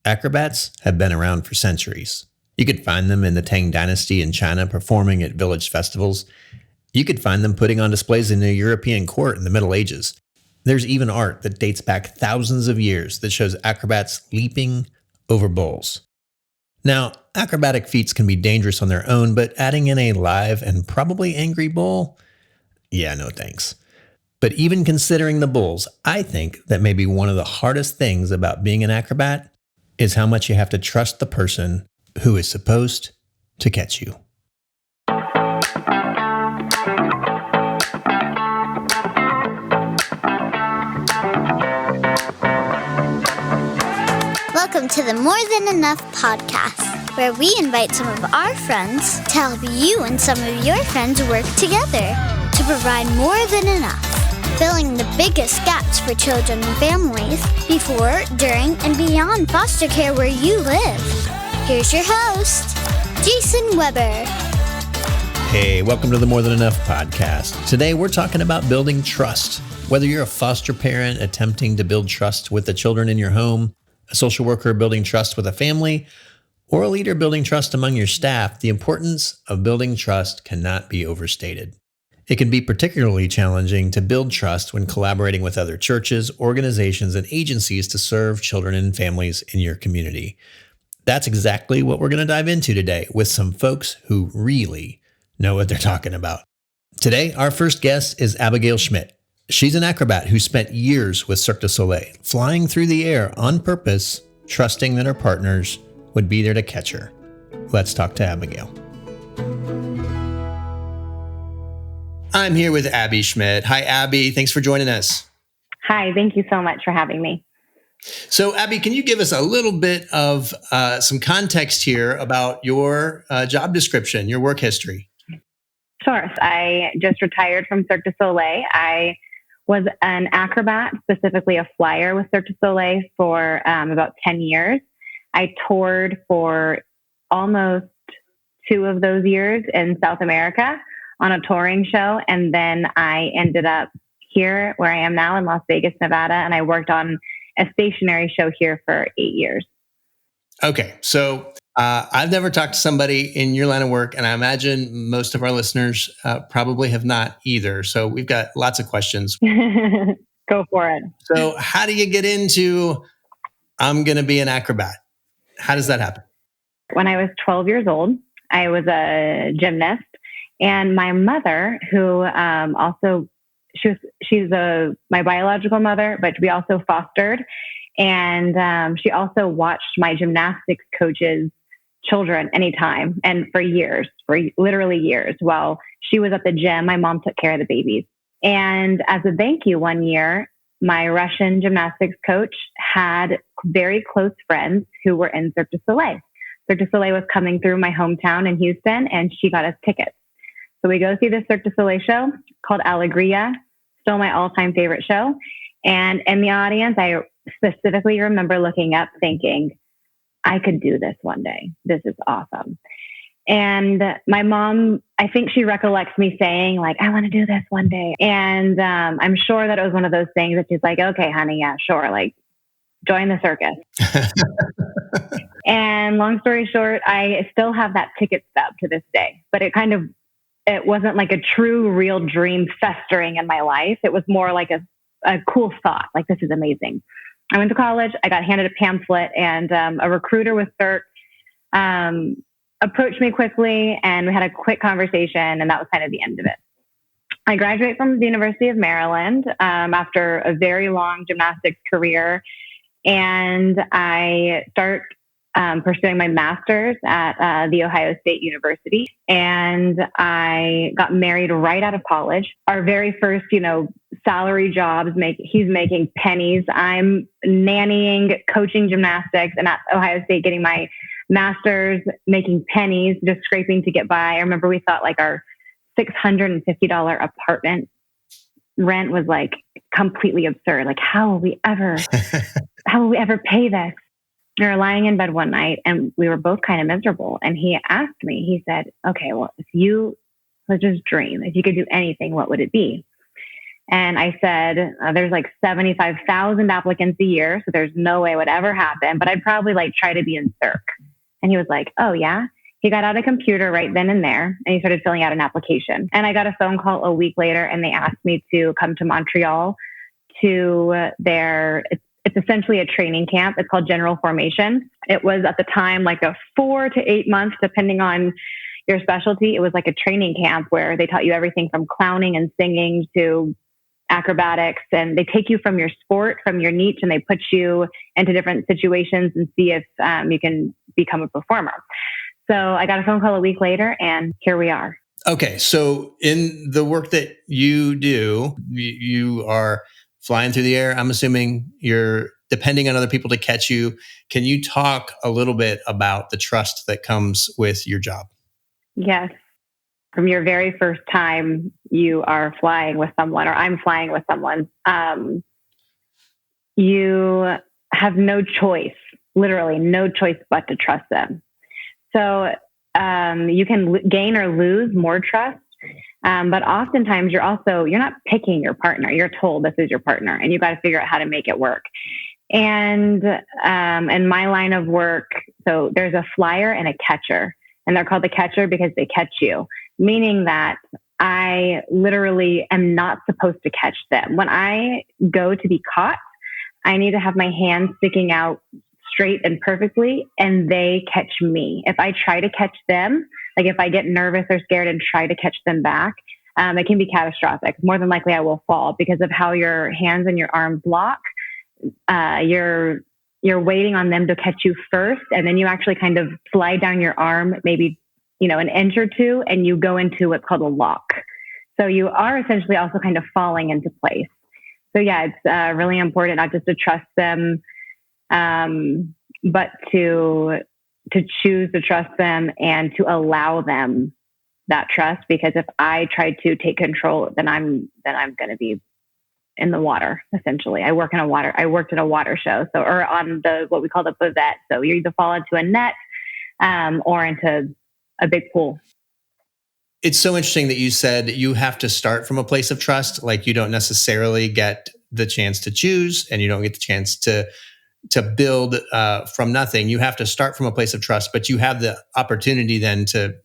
Acrobats have been around for centuries. You could find them in the Tang Dynasty in China performing at village festivals. You could find them putting on displays in a European court in the Middle Ages. There's even art that dates back thousands of years that shows acrobats leaping over bowls. Now, acrobatic feats can be dangerous on their own, but adding in a live and probably angry bull? Yeah, no thanks. But even considering the bulls, I think that maybe one of the hardest things about being an acrobat is how much you have to trust the person who is supposed to catch you. Welcome to the More Than Enough podcast, where we invite some of our friends to help you and some of your friends work together to provide more than enough, filling the biggest gaps for children and families before, during, and beyond foster care where you live. Here's your host, Jason Weber. Hey, welcome to the More Than Enough podcast. Today we're talking about building trust. Whether you're a foster parent attempting to build trust with the children in your home, a social worker building trust with a family, or a leader building trust among your staff, the importance of building trust cannot be overstated. It can be particularly challenging to build trust when collaborating with other churches, organizations, and agencies to serve children and families in your community. That's exactly what we're going to dive into today with some folks who really know what they're talking about. Today, our first guest is Abigail Schmidt. She's an acrobat who spent years with Cirque du Soleil, flying through the air on purpose, trusting that her partners would be there to catch her. Let's talk to Abigail. I'm here with Abby Schmidt. Hi, Abby. Thanks for joining us. Hi, thank you so much for having me. So, Abby, can you give us a little bit of some context here about your job description, your work history? Sure. I just retired from Cirque du Soleil. I was an acrobat, specifically a flyer with Cirque du Soleil for about 10 years. I toured for almost 2 of those years in South America on a touring show. And then I ended up here where I am now in Las Vegas, Nevada. And I worked on a stationary show here for 8 years. Okay. So I've never talked to somebody in your line of work, and I imagine most of our listeners probably have not either. So we've got lots of questions. Go for it. So how do you get into, I'm going to be an acrobat? How does that happen? When I was 12 years old, I was a gymnast, and my mother, who she's my biological mother, but we also fostered. And she also watched my gymnastics coach's children anytime. And for literally years, while she was at the gym, my mom took care of the babies. And as a thank you one year, my Russian gymnastics coach had very close friends who were in Cirque du Soleil. Cirque du Soleil was coming through my hometown in Houston, and she got us tickets. So we go see the Cirque du Soleil show called Alegria, still my all-time favorite show. And in the audience, I specifically remember looking up thinking, I could do this one day. This is awesome. And my mom, I think she recollects me saying like, I want to do this one day. And I'm sure that it was one of those things that she's like, okay, honey, yeah, sure. Like, join the circus. And long story short, I still have that ticket stub to this day, but it wasn't like a true, real dream festering in my life. It was more like a cool thought, like, this is amazing. I went to college, I got handed a pamphlet, and a recruiter with Cirque approached me quickly, and we had a quick conversation, and that was kind of the end of it. I graduate from the University of Maryland after a very long gymnastics career, and I start pursuing my master's at The Ohio State University. And I got married right out of college. Our very first, salary jobs, he's making pennies. I'm nannying, coaching gymnastics, and at Ohio State getting my master's, making pennies, just scraping to get by. I remember we thought like our $650 apartment rent was like completely absurd. Like, how will we ever pay this? We were lying in bed one night and we were both kind of miserable. And he asked me, he said, okay, well, let's just dream. If you could do anything, what would it be? And I said, there's like 75,000 applicants a year. So there's no way it would ever happen, but I'd probably like try to be in circ. And he was like, oh yeah. He got out a computer right then and there, and he started filling out an application. And I got a phone call a week later, and they asked me to come to Montreal to it's essentially a training camp. It's called General Formation. It was at the time like a 4 to 8 months, depending on your specialty. It was like a training camp where they taught you everything from clowning and singing to acrobatics, and they take you from your sport, from your niche, and they put you into different situations and see if you can become a performer. So I got a phone call a week later, and here we are. Okay. So in the work that you do, you are flying through the air. I'm assuming you're depending on other people to catch you. Can you talk a little bit about the trust that comes with your job? Yes. From your very first time you are flying with someone, or I'm flying with someone, you have no choice, literally no choice but to trust them. So you can gain or lose more trust, but oftentimes you're not picking your partner. You're told this is your partner, and you got to figure out how to make it work. And in my line of work, so there's a flyer and a catcher, and they're called the catcher because they catch you, meaning that I literally am not supposed to catch them. When I go to be caught, I need to have my hands sticking out straight and perfectly, and they catch me. If I try to catch them, like if I get nervous or scared and try to catch them back, it can be catastrophic. More than likely I will fall because of how your hands and your arms lock. You're waiting on them to catch you first, and then you actually kind of slide down your arm, maybe, an inch or two, and you go into what's called a lock. So you are essentially also kind of falling into place. So yeah, it's really important not just to trust them, but to choose to trust them and to allow them that trust. Because if I try to take control, then I'm going to be in the water. Essentially, I worked in a water show, or on what we call the buvette. So you either fall into a net or into a big pool. It's so interesting that you said you have to start from a place of trust. Like you don't necessarily get the chance to choose, and you don't get the chance to build from nothing. You have to start from a place of trust, but you have the opportunity then to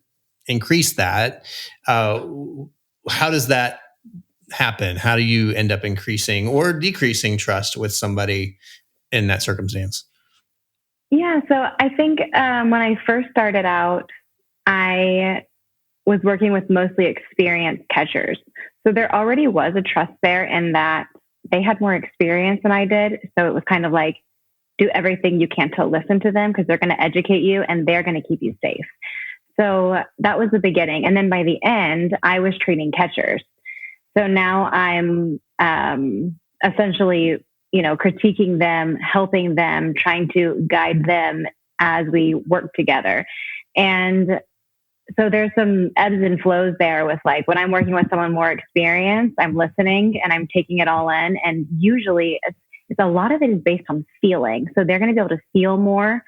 increase that. How does that happen? How do you end up increasing or decreasing trust with somebody in that circumstance? Yeah, so I think when I first started out, I was working with mostly experienced catchers. So there already was a trust there in that they had more experience than I did. So it was kind of like, do everything you can to listen to them because they're going to educate you and they're going to keep you safe. So that was the beginning. And then by the end, I was training catchers. So now I'm essentially, critiquing them, helping them, trying to guide them as we work together. And so there's some ebbs and flows there with like when I'm working with someone more experienced, I'm listening and I'm taking it all in. And usually it's a lot of it is based on feeling. So they're going to be able to feel more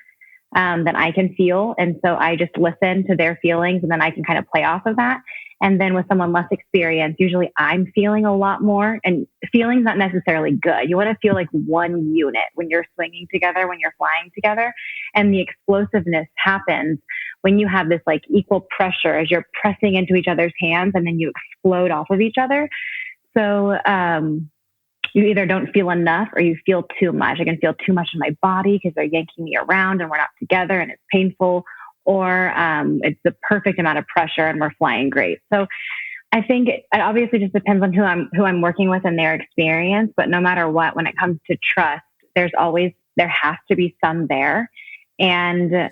than I can feel. And so I just listen to their feelings and then I can kind of play off of that. And then with someone less experienced, usually I'm feeling a lot more, and feeling's not necessarily good. You want to feel like one unit when you're swinging together, when you're flying together. And the explosiveness happens when you have this like equal pressure as you're pressing into each other's hands and then you explode off of each other. So, you either don't feel enough or you feel too much. I can feel too much in my body because they're yanking me around and we're not together and it's painful, or it's the perfect amount of pressure and we're flying great. So I think it obviously just depends on who I'm working with and their experience. But no matter what, when it comes to trust, there has to be some there, and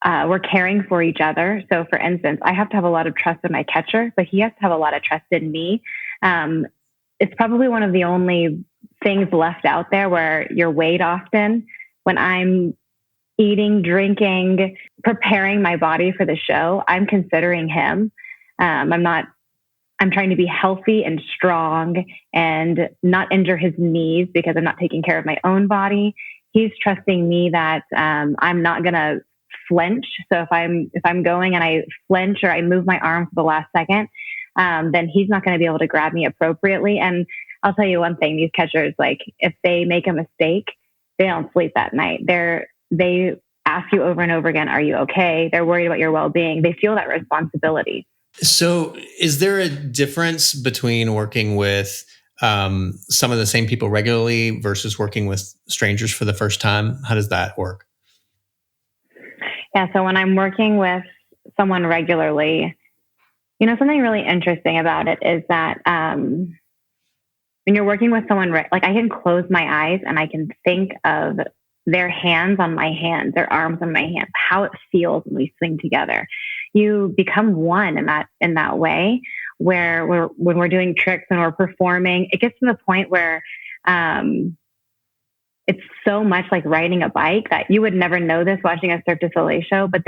we're caring for each other. So for instance, I have to have a lot of trust in my catcher, but he has to have a lot of trust in me. It's probably one of the only things left out there where you're weighed often. When I'm eating, drinking, preparing my body for the show, I'm considering him. I'm trying to be healthy and strong and not injure his knees because I'm not taking care of my own body. He's trusting me that I'm not going to flinch. So if I'm going and I flinch or I move my arm for the last second, then he's not going to be able to grab me appropriately. And I'll tell you one thing, these catchers, like if they make a mistake, they don't sleep that night. They ask you over and over again, are you okay? They're worried about your well-being. They feel that responsibility. So is there a difference between working with some of the same people regularly versus working with strangers for the first time? How does that work? Yeah. So when I'm working with someone regularly, something really interesting about it is that when you're working with someone, like I can close my eyes and I can think of their hands on my hands, their arms on my hands, how it feels when we swing together. You become one in that way, where when we're doing tricks and we're performing, it gets to the point where it's so much like riding a bike that you would never know this watching a Cirque du Soleil show, but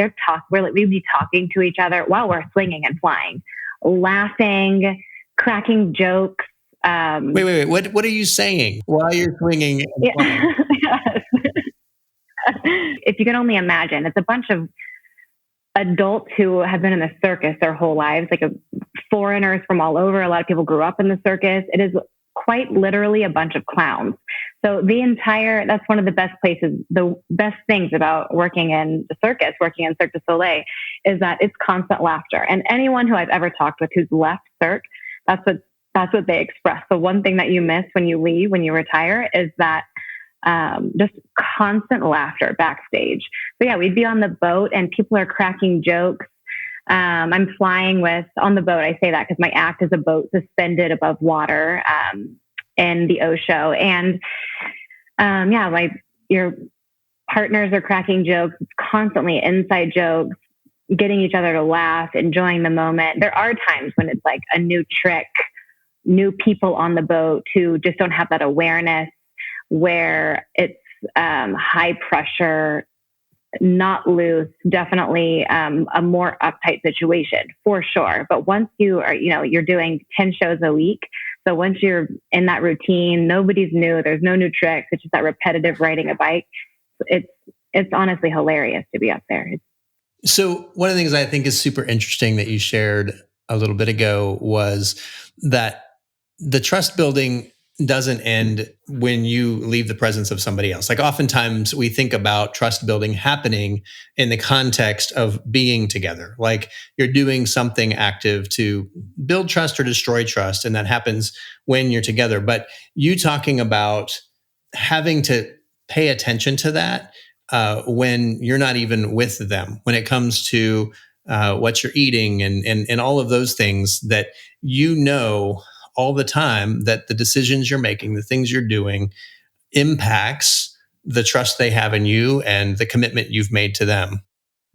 we'd be talking to each other while we're swinging and flying, laughing, cracking jokes. Wait. What are you saying while you're swinging and flying? Yes. If you can only imagine, it's a bunch of adults who have been in the circus their whole lives, like foreigners from all over. A lot of people grew up in the circus. It is quite literally a bunch of clowns. So that's one of the best places, the best things about working in the circus, working in Cirque du Soleil, is that it's constant laughter. And anyone who I've ever talked with who's left Cirque, that's what they express. The one thing that you miss when you leave, when you retire, is that just constant laughter backstage. So yeah, we'd be on the boat and people are cracking jokes. I'm flying on the boat. I say that because my act is a boat suspended above water in the Osho. And your partners are cracking jokes. It's constantly inside jokes, getting each other to laugh, enjoying the moment. There are times when it's like a new trick, new people on the boat who just don't have that awareness, where it's high pressure, not loose, definitely a more uptight situation for sure. But once you're doing 10 shows a week. So once you're in that routine, nobody's new. There's no new tricks. It's just that repetitive riding a bike. It's honestly hilarious to be up there. So one of the things I think is super interesting that you shared a little bit ago was that the trust building doesn't end when you leave the presence of somebody else. Like oftentimes we think about trust building happening in the context of being together. Like you're doing something active to build trust or destroy trust. And that happens when you're together. But you talking about having to pay attention to that when you're not even with them, when it comes to what you're eating and all of those things that all the time, that the decisions you're making, the things you're doing impacts the trust they have in you and the commitment you've made to them.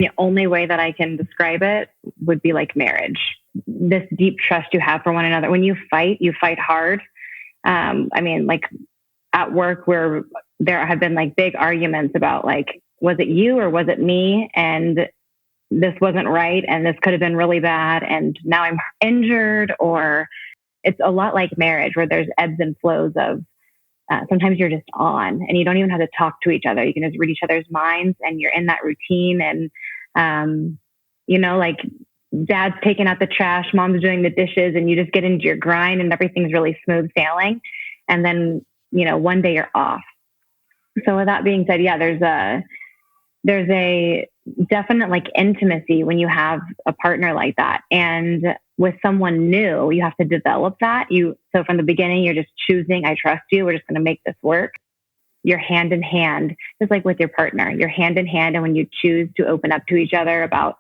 The only way that I can describe it would be like marriage. This deep trust you have for one another. When you fight hard. Like at work where there have been like big arguments about like, was it you or was it me? And this wasn't right. And this could have been really bad. And now I'm injured. Or it's a lot like marriage where there's ebbs and flows of sometimes you're just on and you don't even have to talk to each other. You can just read each other's minds and you're in that routine. And, like dad's taking out the trash, mom's doing the dishes, and you just get into your grind and everything's really smooth sailing. And then, one day you're off. So with that being said, yeah, there's a definite like intimacy when you have a partner like that. And with someone new, you have to develop that. So from the beginning, you're just choosing, I trust you. We're just going to make this work. You're hand in hand, just like with your partner, you're hand in hand. And when you choose to open up to each other about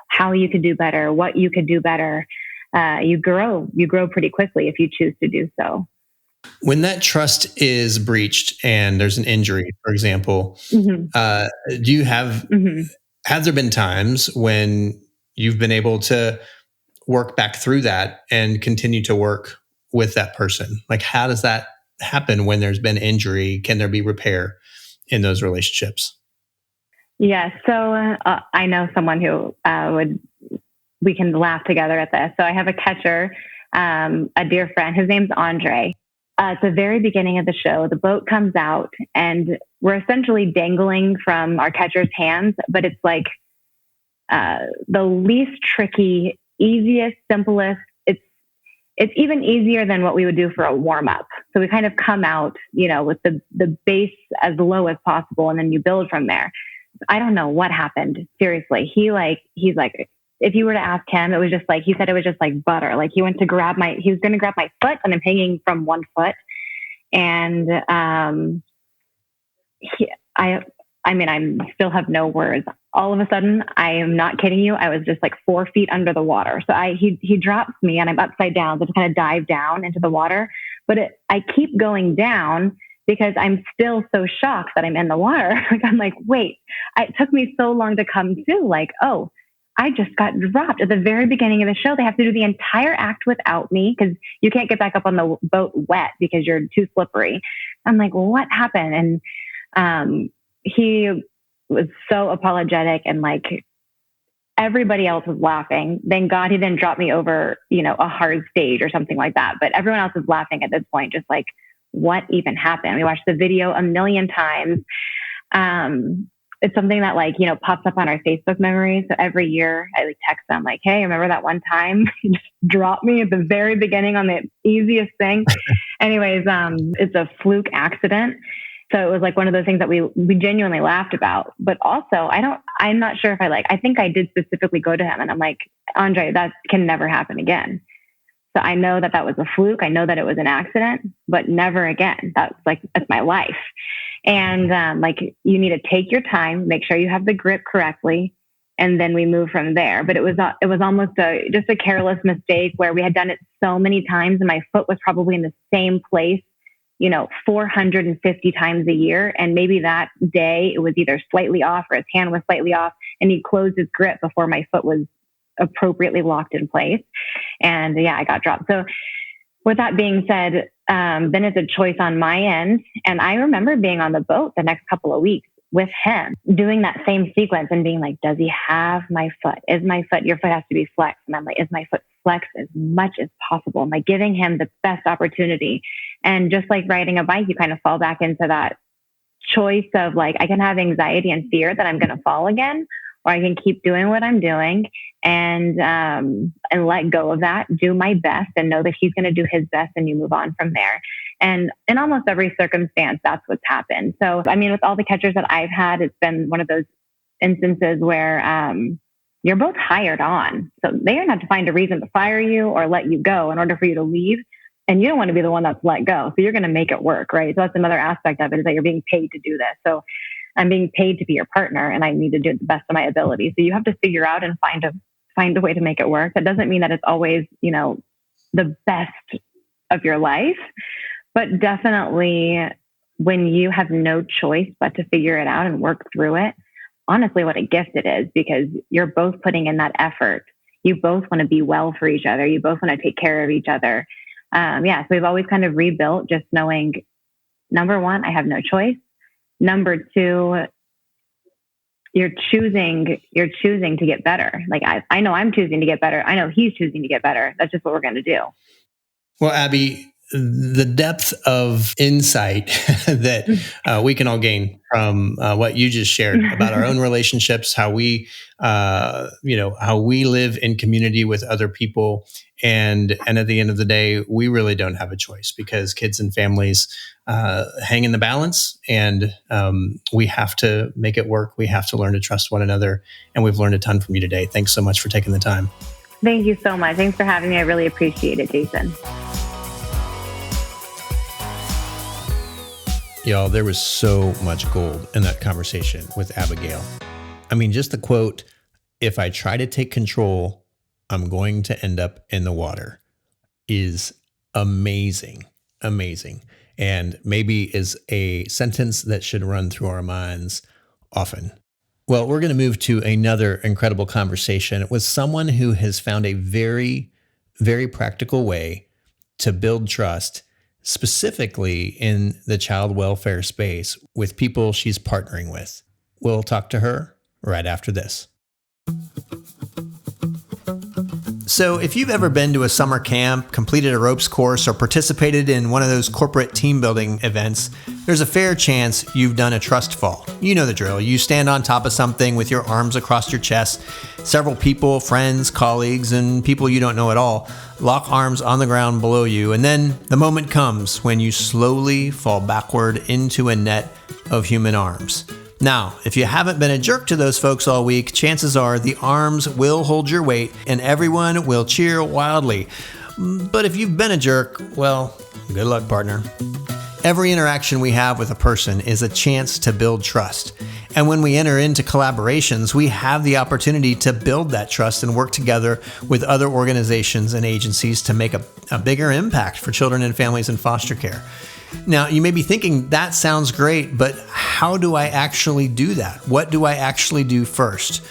how you could do better, what you could do better, you grow pretty quickly if you choose to do so. When that trust is breached and there's an injury, for example, do you have there been times when you've been able to work back through that and continue to work with that person? Like, how does that happen when there's been injury? Can there be repair in those relationships? Yeah. So I know someone who we can laugh together at this. So I have a catcher, a dear friend, his name's Andre. At the very beginning of the show, the boat comes out and we're essentially dangling from our catcher's hands, but it's like the least tricky, easiest, simplest. it's even easier than what we would do for a warm up. So we kind of come out, with the base as low as possible, and then you build from there. I don't know what happened. Seriously. He's like, if you were to ask him, it was just like, he said it was just like butter. Like he was going to grab my foot, and I'm hanging from one foot. And, I still have no words. All of a sudden, I am not kidding you, I was just like 4 feet under the water. So he drops me and I'm upside down. So just kind of dive down into the water. But I keep going down because I'm still so shocked that I'm in the water. Like, I'm like, wait, it took me so long to come to, like, oh, I just got dropped at the very beginning of the show. They have to do the entire act without me because you can't get back up on the boat wet because you're too slippery. I'm like, well, what happened? And he was so apologetic, and like everybody else was laughing. Thank God he didn't drop me over, a hard stage or something like that. But everyone else was laughing at this point, just like, what even happened? We watched the video a million times. It's something that pops up on our Facebook memories. So every year I text them like, hey, remember that one time you just dropped me at the very beginning on the easiest thing? Anyways, it's a fluke accident. So it was like one of those things that we genuinely laughed about. But also, I'm not sure if I think I did specifically go to him and I'm like, Andre, that can never happen again. So I know that was a fluke. I know that it was an accident, but never again. That's my life. And you need to take your time, make sure you have the grip correctly, and then we move from there. But it was almost just a careless mistake where we had done it so many times, and my foot was probably in the same place 450 times a year. And maybe that day it was either slightly off or his hand was slightly off, and he closed his grip before my foot was appropriately locked in place. And I got dropped. So with that being said, then it's a choice on my end. And I remember being on the boat the next couple of weeks with him, doing that same sequence and being like, does he have my foot? Your foot has to be flexed. And I'm like, is my foot flexed as much as possible? Am I giving him the best opportunity? And just like riding a bike, you kind of fall back into that choice of like, I can have anxiety and fear that I'm going to fall again, or I can keep doing what I'm doing and let go of that, do my best and know that he's going to do his best, and you move on from there. And in almost every circumstance, that's what's happened. So, with all the catchers that I've had, it's been one of those instances where you're both hired on. So they don't have to find a reason to fire you or let you go in order for you to leave. And you don't want to be the one that's let go. So you're going to make it work, right? So that's another aspect of it, is that you're being paid to do this. So I'm being paid to be your partner, and I need to do the best of my ability. So you have to figure out and find a way to make it work. That doesn't mean that it's always, the best of your life, but definitely when you have no choice but to figure it out and work through it, honestly, what a gift it is, because you're both putting in that effort. You both want to be well for each other. You both want to take care of each other. So we've always kind of rebuilt just knowing, number one, I have no choice. Number two, you're choosing to get better. Like I know I'm choosing to get better. I know he's choosing to get better. That's just what we're going to do. Well, Abby, the depth of insight that we can all gain from what you just shared about our own relationships, how we live in community with other people. And at the end of the day, we really don't have a choice, because kids and families hang in the balance, and we have to make it work. We have to learn to trust one another. And we've learned a ton from you today. Thanks so much for taking the time. Thank you so much. Thanks for having me. I really appreciate it, Jason. Y'all, there was so much gold in that conversation with Abigail. Just the quote, "If I try to take control, I'm going to end up in the water," is amazing, amazing. And maybe is a sentence that should run through our minds often. Well, we're going to move to another incredible conversation with someone who has found a very, very practical way to build trust, specifically in the child welfare space with people she's partnering with. We'll talk to her right after this. So if you've ever been to a summer camp, completed a ropes course, or participated in one of those corporate team building events, there's a fair chance you've done a trust fall. You know the drill. You stand on top of something with your arms across your chest. Several people, friends, colleagues, and people you don't know at all, lock arms on the ground below you. And then the moment comes when you slowly fall backward into a net of human arms. Now, if you haven't been a jerk to those folks all week, chances are the arms will hold your weight and everyone will cheer wildly. But if you've been a jerk, well, good luck, partner. Every interaction we have with a person is a chance to build trust. And when we enter into collaborations, we have the opportunity to build that trust and work together with other organizations and agencies to make a bigger impact for children and families in foster care. Now, you may be thinking, that sounds great, but how do I actually do that? What do I actually do first?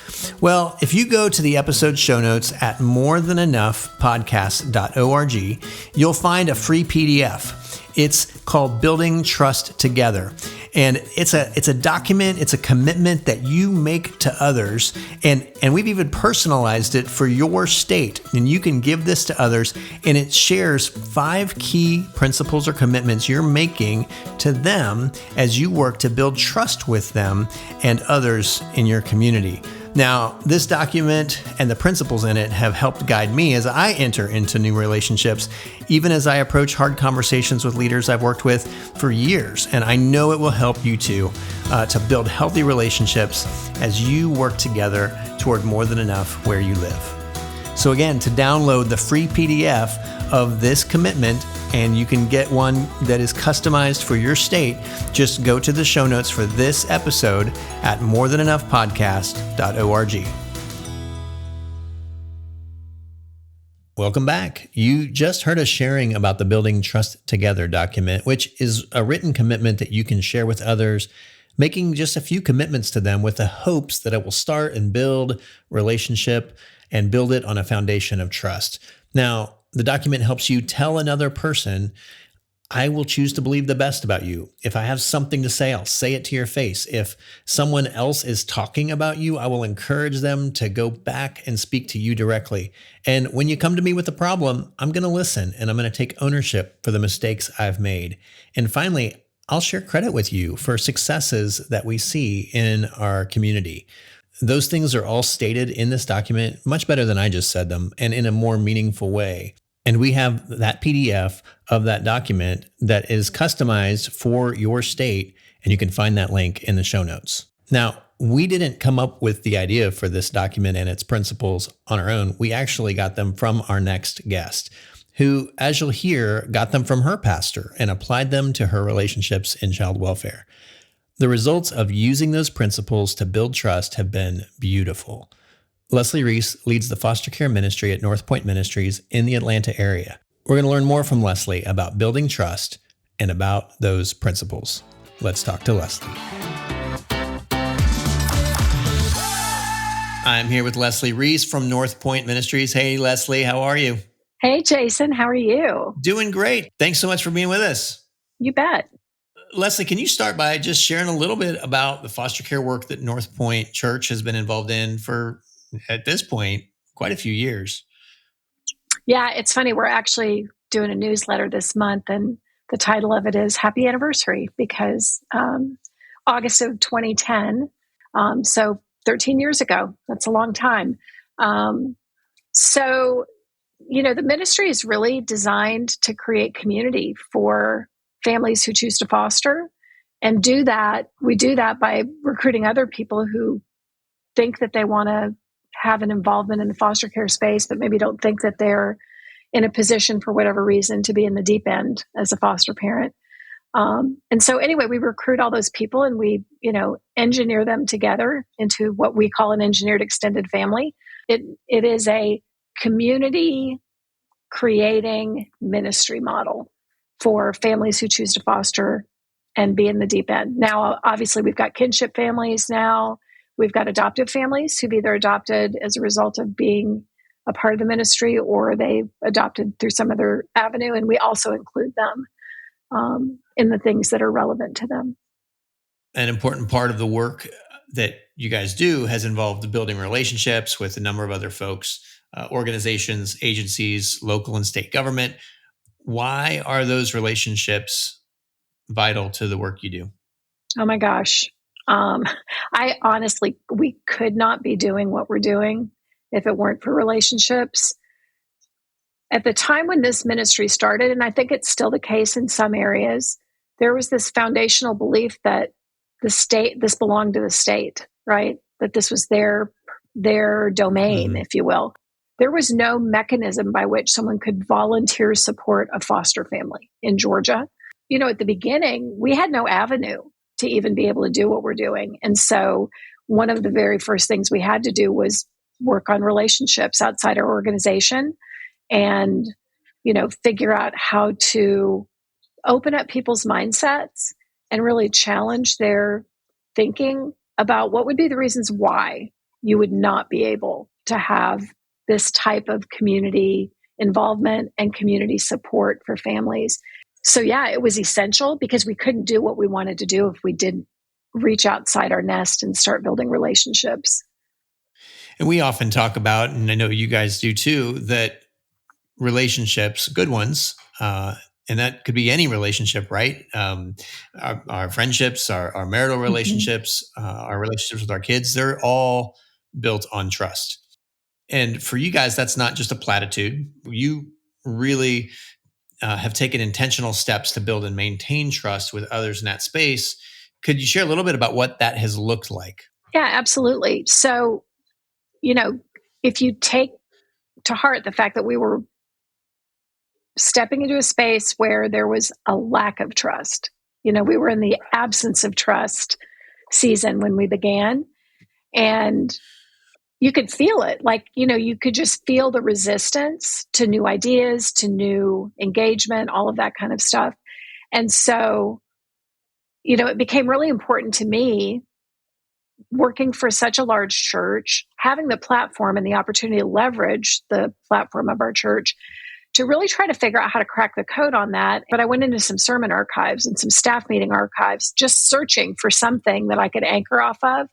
Well, if you go to the episode show notes at morethanenoughpodcast.org, you'll find a free PDF. It's called Building Trust Together. And it's a document, it's a commitment that you make to others. And we've even personalized it for your state. And you can give this to others. And it shares 5 key principles or commitments you're making to them as you work to build trust with them and others in your community. Now, this document and the principles in it have helped guide me as I enter into new relationships, even as I approach hard conversations with leaders I've worked with for years. And I know it will help you too, to build healthy relationships as you work together toward more than enough where you live. So again, to download the free PDF of this commitment, and you can get one that is customized for your state, just go to the show notes for this episode at morethanenoughpodcast.org. Welcome back. You just heard us sharing about the Building Trust Together document, which is a written commitment that you can share with others, making just a few commitments to them with the hopes that it will start and build relationship and build it on a foundation of trust. Now, the document helps you tell another person, I will choose to believe the best about you. If I have something to say, I'll say it to your face. If someone else is talking about you, I will encourage them to go back and speak to you directly. And when you come to me with a problem, I'm going to listen and I'm going to take ownership for the mistakes I've made. And finally, I'll share credit with you for successes that we see in our community. Those things are all stated in this document much better than I just said them and in a more meaningful way. And we have that PDF of that document that is customized for your state, and you can find that link in the show notes. Now, we didn't come up with the idea for this document and its principles on our own. We actually got them from our next guest, who, as you'll hear, got them from her pastor and applied them to her relationships in child welfare. The results of using those principles to build trust have been beautiful. Leslie Reese leads the foster care ministry at North Point Ministries in the Atlanta area. We're going to learn more from Leslie about building trust and about those principles. Let's talk to Leslie. I'm here with Leslie Reese from North Point Ministries. Hey, Leslie, how are you? Hey, Jason, how are you? Doing great. Thanks so much for being with us. You bet. Leslie, can you start by just sharing a little bit about the foster care work that North Point Church has been involved in for, at this point, quite a few years? Yeah, it's funny. We're actually doing a newsletter this month, and the title of it is Happy Anniversary, because August of 2010, so 13 years ago, that's a long time. So, the ministry is really designed to create community for families who choose to foster, and we do that by recruiting other people who think that they want to have an involvement in the foster care space, but maybe don't think that they're in a position for whatever reason to be in the deep end as a foster parent. And so anyway, we recruit all those people and we, engineer them together into what we call an engineered extended family. It is a community creating ministry model for families who choose to foster and be in the deep end. Now, obviously, we've got kinship families now. We've got adoptive families who've either adopted as a result of being a part of the ministry or they adopted through some other avenue. And we also include them in the things that are relevant to them. An important part of the work that you guys do has involved building relationships with a number of other folks organizations, agencies, local and state government. Why are those relationships vital to the work you do? Oh my gosh. Um, I honestly, we could not be doing what we're doing if it weren't for relationships. At the time when this ministry started, and I think it's still the case in some areas, there was this foundational belief that this belonged to the state, right? That this was their domain, if you will. There was no mechanism by which someone could volunteer support a foster family in Georgia. At the beginning, we had no avenue to even be able to do what we're doing. And so one of the very first things we had to do was work on relationships outside our organization and, figure out how to open up people's mindsets and really challenge their thinking about what would be the reasons why you would not be able to have this type of community involvement and community support for families. So yeah, it was essential because we couldn't do what we wanted to do if we didn't reach outside our nest and start building relationships. And we often talk about, and I know you guys do too, that relationships, good ones, and that could be any relationship, right? Our friendships, our marital relationships, our relationships with our kids, they're all built on trust. And for you guys, that's not just a platitude. You really have taken intentional steps to build and maintain trust with others in that space. Could you share a little bit about what that has looked like? Yeah, absolutely. So, if you take to heart the fact that we were stepping into a space where there was a lack of trust, we were in the absence of trust season when we began. And you could feel it. Like, you could just feel the resistance to new ideas, to new engagement, all of that kind of stuff. And so, it became really important to me working for such a large church, having the platform and the opportunity to leverage the platform of our church to really try to figure out how to crack the code on that. But I went into some sermon archives and some staff meeting archives, just searching for something that I could anchor off of.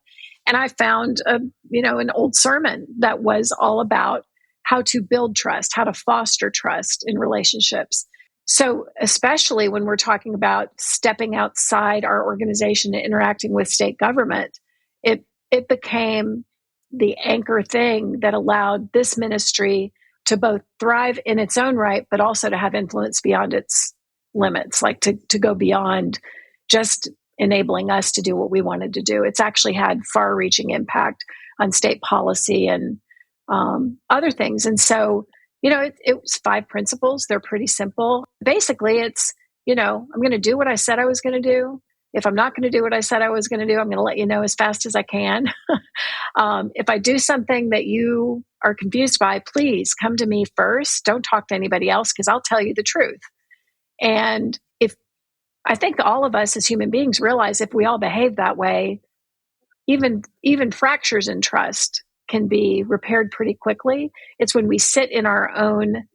And I found an old sermon that was all about how to build trust, how to foster trust in relationships. So especially when we're talking about stepping outside our organization and interacting with state government, it became the anchor thing that allowed this ministry to both thrive in its own right, but also to have influence beyond its limits, like to go beyond just enabling us to do what we wanted to do. It's actually had far-reaching impact on state policy and other things. And so, it was 5 principles. They're pretty simple. Basically, it's, I'm going to do what I said I was going to do. If I'm not going to do what I said I was going to do, I'm going to let you know as fast as I can. If I do something that you are confused by, please come to me first. Don't talk to anybody else because I'll tell you the truth. And I think all of us as human beings realize if we all behave that way, even fractures in trust can be repaired pretty quickly. It's when we sit in our own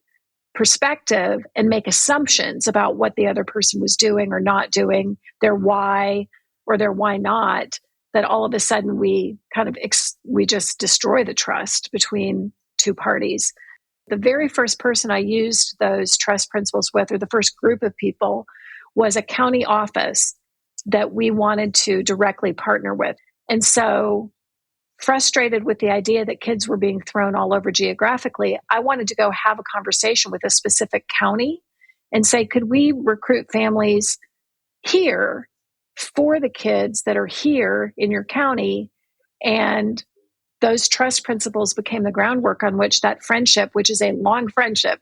perspective and make assumptions about what the other person was doing or not doing, their why or their why not, that all of a sudden we we just destroy the trust between two parties. The very first person I used those trust principles with, or the first group of people, was a county office that we wanted to directly partner with. And so, frustrated with the idea that kids were being thrown all over geographically, I wanted to go have a conversation with a specific county and say, could we recruit families here for the kids that are here in your county? And those trust principles became the groundwork on which that friendship, which is a long friendship,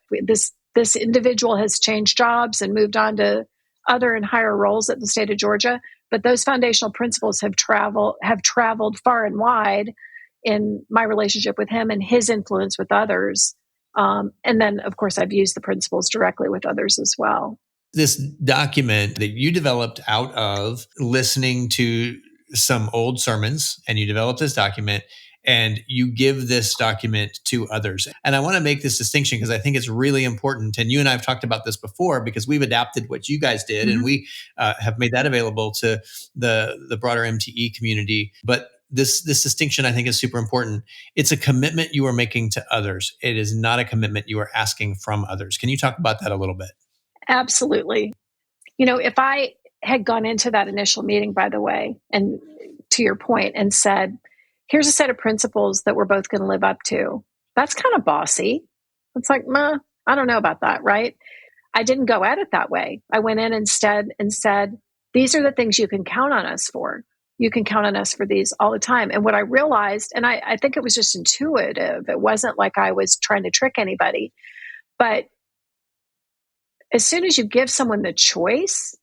this individual has changed jobs and moved on to other and higher roles at the state of Georgia. But those foundational principles have traveled far and wide in my relationship with him and his influence with others. And then, of course, I've used the principles directly with others as well. This document that you developed out of listening to some old sermons, and you developed this document, and you give this document to others. And I want to make this distinction because I think it's really important. And you and I have talked about this before because we've adapted what you guys did, and we have made that available to the broader MTE community. But this distinction I think is super important. It's a commitment you are making to others. It is not a commitment you are asking from others. Can you talk about that a little bit? Absolutely. If I had gone into that initial meeting, by the way, and to your point, and said, here's a set of principles that we're both going to live up to, that's kind of bossy. It's like, I don't know about that, right? I didn't go at it that way. I went in instead and said, these are the things you can count on us for. You can count on us for these all the time. And what I realized, and I think it was just intuitive, it wasn't like I was trying to trick anybody, but as soon as you give someone the choice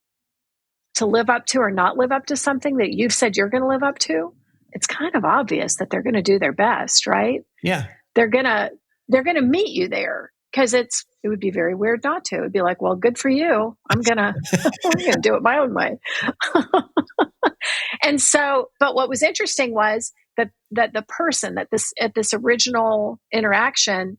to live up to or not live up to something that you've said you're going to live up to, it's kind of obvious that they're going to do their best, right? Yeah. They're going to meet you there, because it would be very weird not to. It'd be like, well, good for you. I'm going to do it my own way. And so, but what was interesting was that the person at this original interaction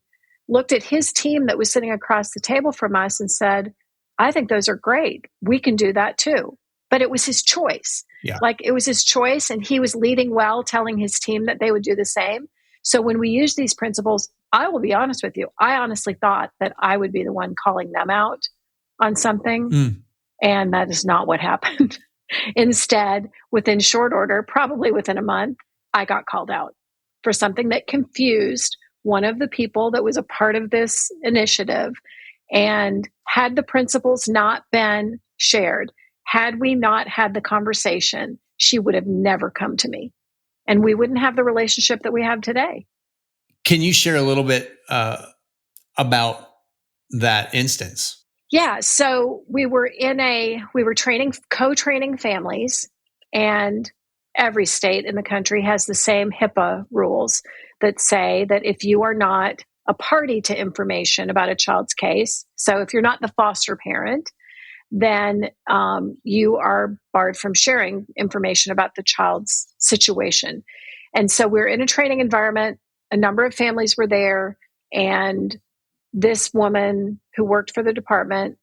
looked at his team that was sitting across the table from us and said, I think those are great. We can do that too. But it was his choice. Yeah. Like, it was his choice, and he was leading well, telling his team that they would do the same. So when we use these principles, I will be honest with you, I honestly thought that I would be the one calling them out on something. And that is not what happened. Instead, within short order, probably within a month, I got called out for something that confused one of the people that was a part of this initiative. And had the principles not been shared, had we not had the conversation, she would have never come to me. And we wouldn't have the relationship that we have today. Can you share a little bit about that instance? Yeah. So we were co-training families, and every state in the country has the same HIPAA rules that say that if you are not a party to information about a child's case, so if you're not the foster parent, then you are barred from sharing information about the child's situation. And so we're in a training environment. A number of families were there, and this woman who worked for the department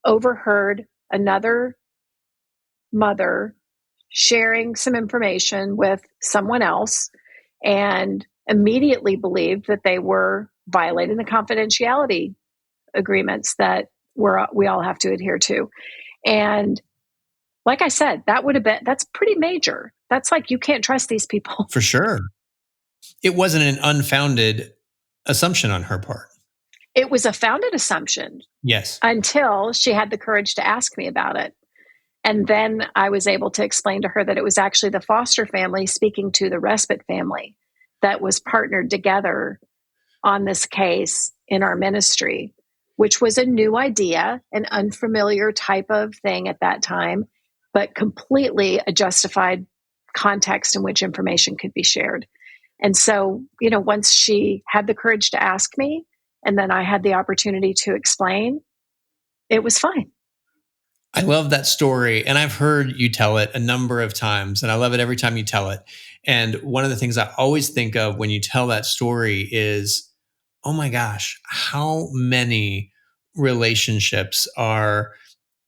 overheard another mother sharing some information with someone else, and immediately believed that they were violating the confidentiality agreements that we all have to adhere to. And like I said, that's pretty major. That's like, you can't trust these people. For sure. It wasn't an unfounded assumption on her part. It was a founded assumption. Yes. Until she had the courage to ask me about it. And then I was able to explain to her that it was actually the foster family speaking to the respite family that was partnered together on this case in our ministry, which was a new idea, an unfamiliar type of thing at that time, but completely a justified context in which information could be shared. And so, once she had the courage to ask me, and then I had the opportunity to explain, it was fine. I love that story. And I've heard you tell it a number of times, and I love it every time you tell it. And one of the things I always think of when you tell that story is, oh my gosh, how many relationships are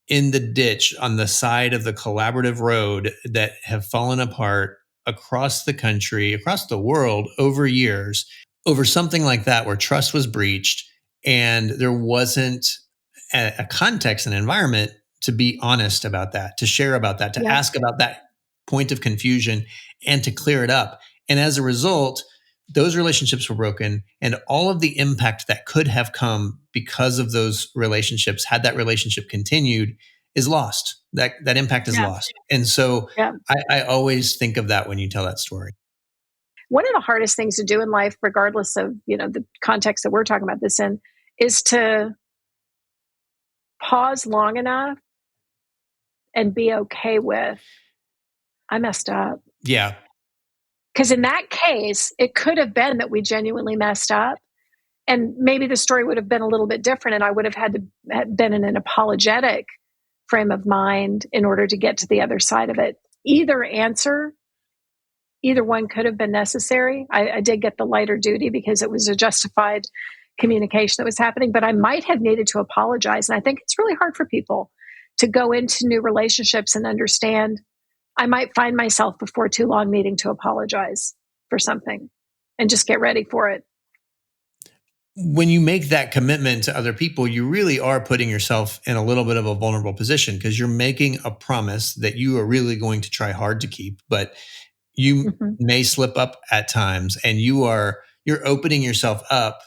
in the ditch on the side of the collaborative road that have fallen apart across the country, across the world over years, over something like that, where trust was breached and there wasn't a context and environment to be honest about that, to share about that, to ask about that point of confusion and to clear it up. And as a result, those relationships were broken, and all of the impact that could have come because of those relationships, had that relationship continued, is lost. That impact is lost. And so I always think of that when you tell that story. One of the hardest things to do in life, regardless of, the context that we're talking about this in, is to pause long enough and be okay with, I messed up. Yeah. Because in that case, it could have been that we genuinely messed up, and maybe the story would have been a little bit different, and I would have had to have been in an apologetic frame of mind in order to get to the other side of it. Either one could have been necessary. I did get the lighter duty because it was a justified communication that was happening, but I might have needed to apologize. And I think it's really hard for people to go into new relationships and understand I might find myself before too long needing to apologize for something and just get ready for it. When you make that commitment to other people, you really are putting yourself in a little bit of a vulnerable position because you're making a promise that you are really going to try hard to keep, but you may slip up at times, and you're opening yourself up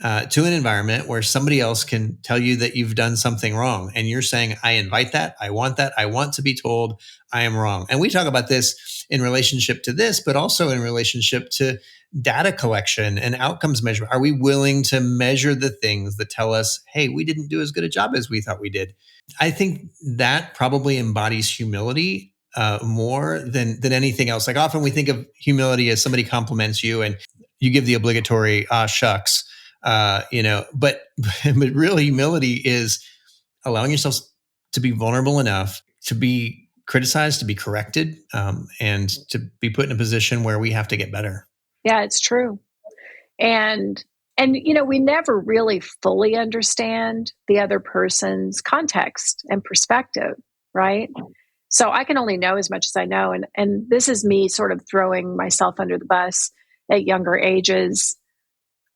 to an environment where somebody else can tell you that you've done something wrong. And you're saying, I invite that. I want to be told I am wrong. And we talk about this in relationship to this, but also in relationship to data collection and outcomes measurement. Are we willing to measure the things that tell us, hey, we didn't do as good a job as we thought we did? I think that probably embodies humility more than anything else. Like, often we think of humility as somebody compliments you and you give the obligatory shucks. But really, humility is allowing yourself to be vulnerable enough to be criticized, to be corrected, and to be put in a position where we have to get better. Yeah, it's true. And we never really fully understand the other person's context and perspective, right? So I can only know as much as I know. And this is me sort of throwing myself under the bus at younger ages,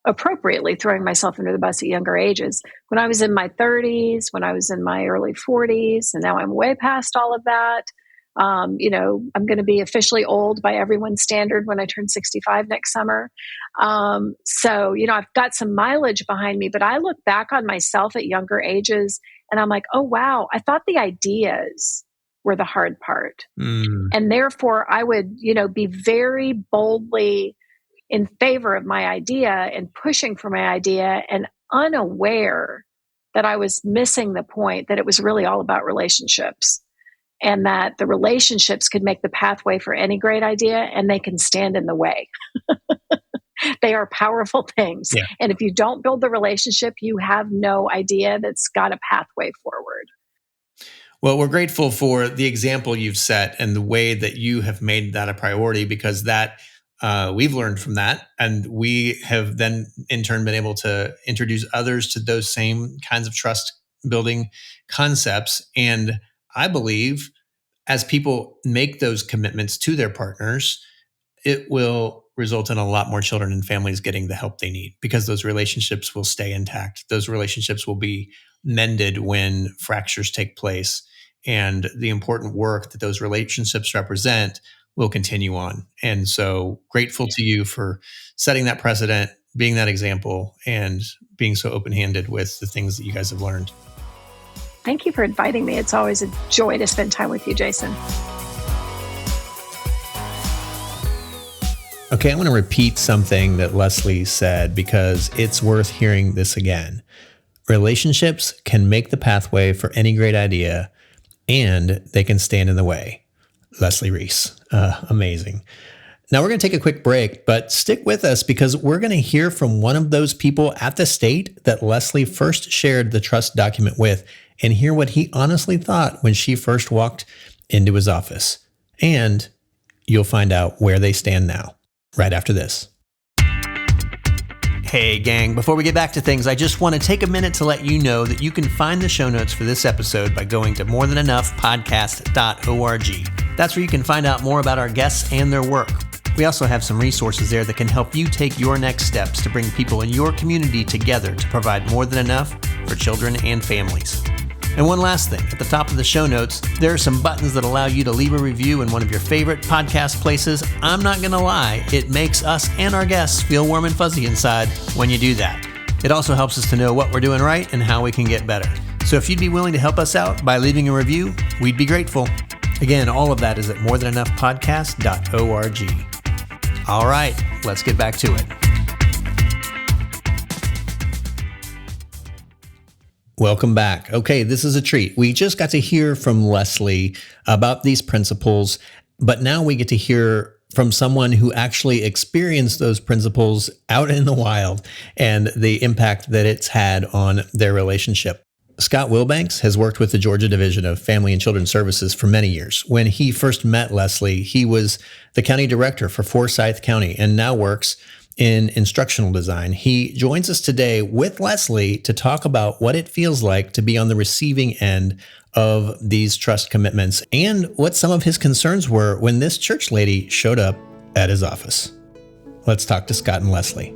appropriately throwing myself under the bus at younger ages. When I was in my 30s, when I was in my early 40s, and now I'm way past all of that. I'm going to be officially old by everyone's standard when I turn 65 next summer. So I've got some mileage behind me, but I look back on myself at younger ages and I'm like, oh, wow, I thought the ideas were the hard part. And therefore I would, be very boldly in favor of my idea and pushing for my idea and unaware that I was missing the point that it was really all about relationships. And that the relationships could make the pathway for any great idea, and they can stand in the way. They are powerful things. Yeah. And if you don't build the relationship, you have no idea that's got a pathway forward. Well, we're grateful for the example you've set and the way that you have made that a priority, because that we've learned from that. And we have then in turn been able to introduce others to those same kinds of trust building concepts. And I believe as people make those commitments to their partners, it will result in a lot more children and families getting the help they need, because those relationships will stay intact. Those relationships will be mended when fractures take place. And the important work that those relationships represent will continue on. And so grateful to you for setting that precedent, being that example, and being so open-handed with the things that you guys have learned. Thank you for inviting me. It's always a joy to spend time with you, Jason. Okay, I want to repeat something that Leslie said because it's worth hearing this again. Relationships can make the pathway for any great idea, and they can stand in the way. Leslie Reese. Amazing. Now we're going to take a quick break, but stick with us because we're going to hear from one of those people at the state that Leslie first shared the trust document with, and hear what he honestly thought when she first walked into his office. And you'll find out where they stand now, right after this. Hey gang, before we get back to things, I just want to take a minute to let you know that you can find the show notes for this episode by going to morethanenoughpodcast.org. That's where you can find out more about our guests and their work. We also have some resources there that can help you take your next steps to bring people in your community together to provide more than enough for children and families. And one last thing, at the top of the show notes, there are some buttons that allow you to leave a review in one of your favorite podcast places. I'm not going to lie, it makes us and our guests feel warm and fuzzy inside when you do that. It also helps us to know what we're doing right and how we can get better. So if you'd be willing to help us out by leaving a review, we'd be grateful. Again, all of that is at morethanenoughpodcast.org. All right, let's get back to it. Welcome back. Okay, this is a treat. We just got to hear from Leslie about these principles, but now we get to hear from someone who actually experienced those principles out in the wild and the impact that it's had on their relationship. Scott Wilbanks has worked with the Georgia Division of Family and Children's Services for many years. When he first met Leslie, he was the county director for Forsyth County and now works in instructional design. He joins us today with Leslie to talk about what it feels like to be on the receiving end of these trust commitments and what some of his concerns were when this church lady showed up at his office. Let's talk to Scott and Leslie.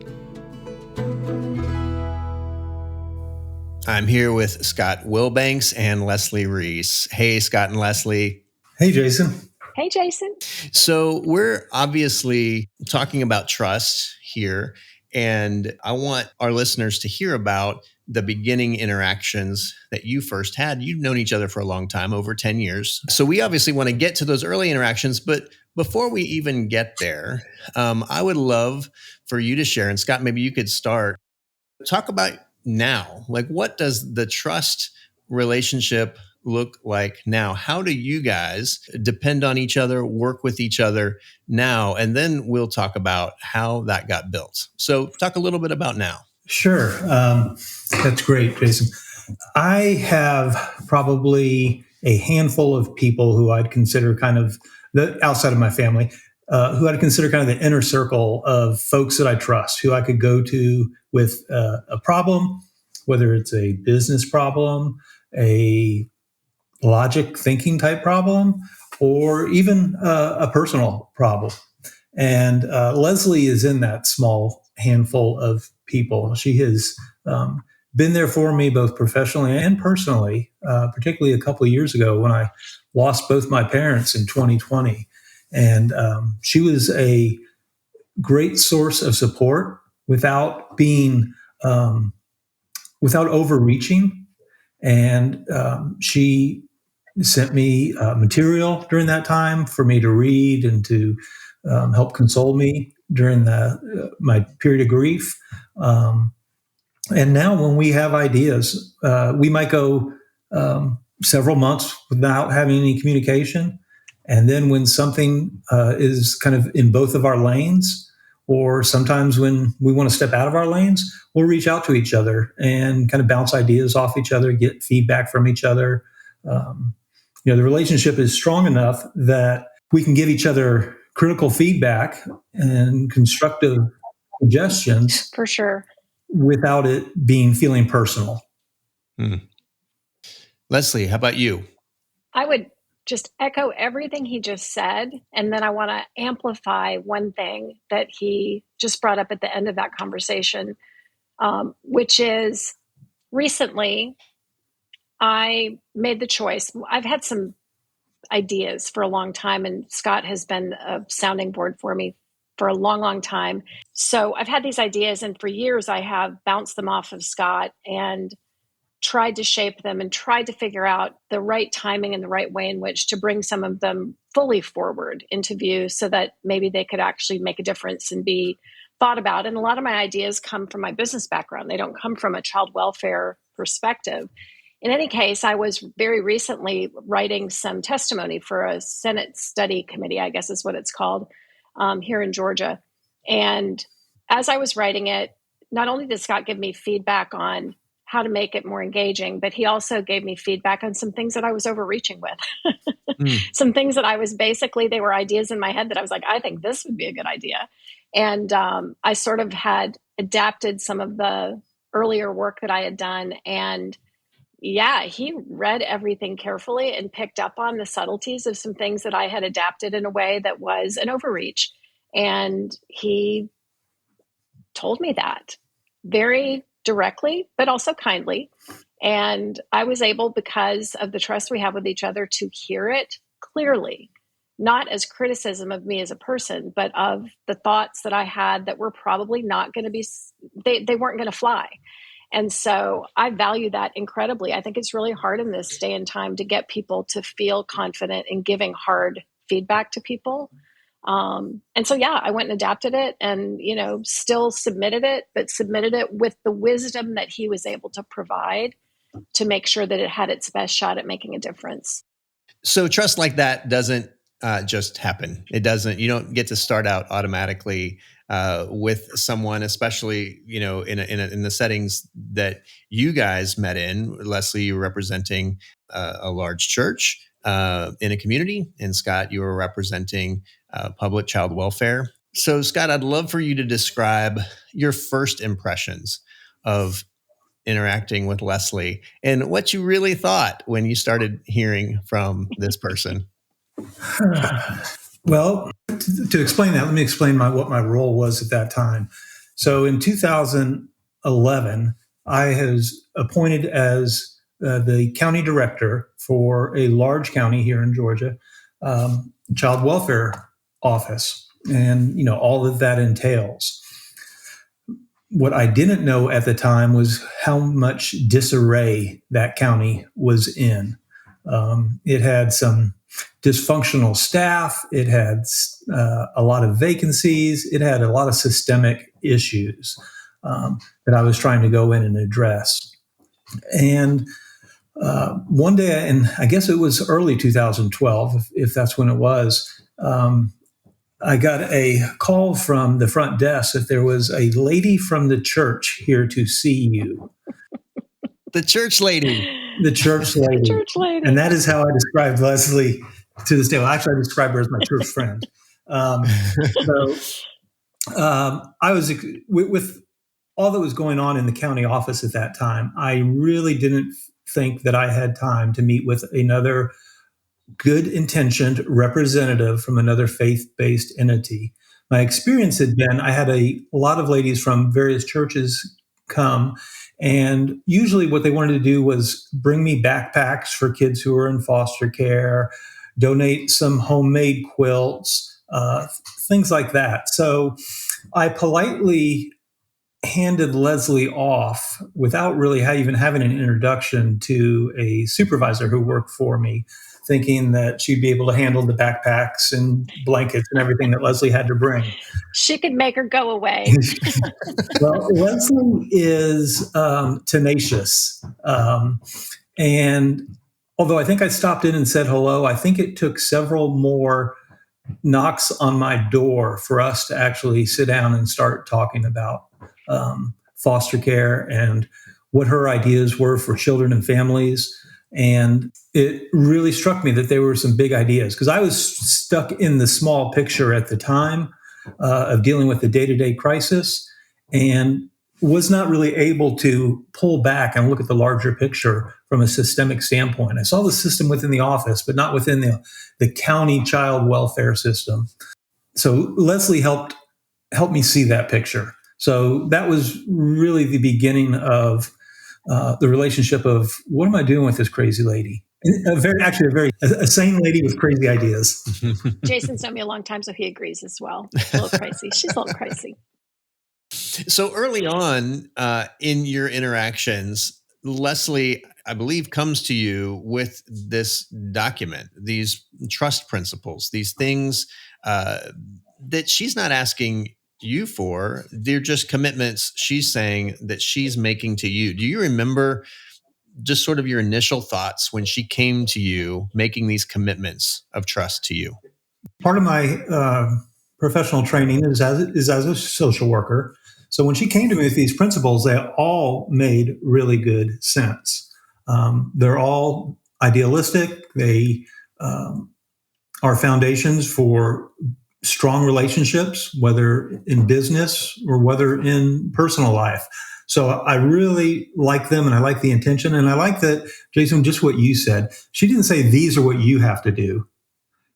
I'm here with Scott Wilbanks and Leslie Reese. Hey, Scott and Leslie. Hey, Jason. Hey, Jason. So we're obviously talking about trust here, and I want our listeners to hear about the beginning interactions that you first had. You've known each other for a long time, over 10 years. So we obviously want to get to those early interactions, but before we even get there, I would love for you to share, and Scott, maybe you could start, talk about now. Like, what does the trust relationship look like now? How do you guys depend on each other, work with each other now? And then we'll talk about how that got built. So talk a little bit about now. Sure. That's great, Jason. I have probably a handful of people who I'd consider kind of outside of my family, who I'd consider kind of the inner circle of folks that I trust, who I could go to with a problem, whether it's a business problem, a logic thinking type problem, or even a personal problem. And Leslie is in that small handful of people. She has been there for me both professionally and personally, particularly a couple of years ago when I lost both my parents in 2020. And she was a great source of support without being, without overreaching. And she sent me material during that time for me to read and to help console me during my period of grief. And now when we have ideas, we might go several months without having any communication. And then when something is kind of in both of our lanes, or sometimes when we want to step out of our lanes, we'll reach out to each other and kind of bounce ideas off each other, get feedback from each other. The relationship is strong enough that we can give each other critical feedback and constructive suggestions For sure. without it feeling personal. Leslie, how about you? I would just echo everything he just said. And then I want to amplify one thing that he just brought up at the end of that conversation, which is recently I made the choice. I've had some ideas for a long time, and Scott has been a sounding board for me for a long, long time. So I've had these ideas, and for years I have bounced them off of Scott and tried to shape them and tried to figure out the right timing and the right way in which to bring some of them fully forward into view so that maybe they could actually make a difference and be thought about. And a lot of my ideas come from my business background. They don't come from a child welfare perspective. In any case, I was very recently writing some testimony for a Senate study committee, I guess is what it's called, here in Georgia. And as I was writing it, not only did Scott give me feedback on how to make it more engaging, but he also gave me feedback on some things that I was overreaching with. Some things that I was they were ideas in my head that I was like, I think this would be a good idea. And I sort of had adapted some of the earlier work that I had done. And yeah, he read everything carefully and picked up on the subtleties of some things that I had adapted in a way that was an overreach. And he told me that very directly, but also kindly. And I was able, because of the trust we have with each other, to hear it clearly, not as criticism of me as a person, but of the thoughts that I had that were probably not going to be, they weren't going to fly. And so I value that incredibly. I think it's really hard in this day and time to get people to feel confident in giving hard feedback to people. And so, yeah, I went and adapted it and, still submitted it, but submitted it with the wisdom that he was able to provide to make sure that it had its best shot at making a difference. So trust like that doesn't just happen. It doesn't, you don't get to start out automatically with someone, especially, in the settings that you guys met in. Leslie, you were representing a large church in a community, and Scott, you were representing public child welfare. So Scott, I'd love for you to describe your first impressions of interacting with Leslie and what you really thought when you started hearing from this person. Well, to explain that, let me explain what my role was at that time. So in 2011, I was appointed as the county director for a large county here in Georgia, child welfare office, and all that that entails. What I didn't know at the time was how much disarray that county was in. It had some dysfunctional staff. It had a lot of vacancies. It had a lot of systemic issues that I was trying to go in and address. And one day, and I guess it was early 2012, if that's when it was, I got a call from the front desk that there was a lady from the church here to see you. The church lady. The church lady. The church lady. And that is how I described Leslie to this day. Well, actually, I describe her as my church friend. I was, with all that was going on in the county office at that time, I really didn't think that I had time to meet with another good intentioned representative from another faith-based entity. My experience had been I had a lot of ladies from various churches come, and usually what they wanted to do was bring me backpacks for kids who are in foster care, donate some homemade quilts, things like that. So I politely handed Leslie off without really even having an introduction to a supervisor who worked for me, thinking that she'd be able to handle the backpacks and blankets and everything that Leslie had to bring. She could make her go away. Well, Leslie is tenacious. And although I think I stopped in and said hello, I think it took several more knocks on my door for us to actually sit down and start talking about foster care and what her ideas were for children and families. And it really struck me that there were some big ideas, because I was stuck in the small picture at the time of dealing with the day-to-day crisis and was not really able to pull back and look at the larger picture from a systemic standpoint. I saw the system within the office, but not within the county child welfare system. So Leslie helped me see that picture. So that was really the beginning of the relationship of what am I doing with this crazy lady? A sane lady with crazy ideas. Jason's known me a long time, so he agrees as well. A little crazy. She's a little crazy. So early on in your interactions, Leslie, I believe, comes to you with this document, these trust principles, these things that she's not asking you for. They're just commitments she's saying that she's making to you. Do you remember just sort of your initial thoughts when she came to you making these commitments of trust to you? Part of my professional training is as a social worker. So when she came to me with these principles, they all made really good sense. They're all idealistic. They are foundations for strong relationships, whether in business or whether in personal life. So I really like them, and I like the intention. And I like that, Jason, just what you said. She didn't say, these are what you have to do.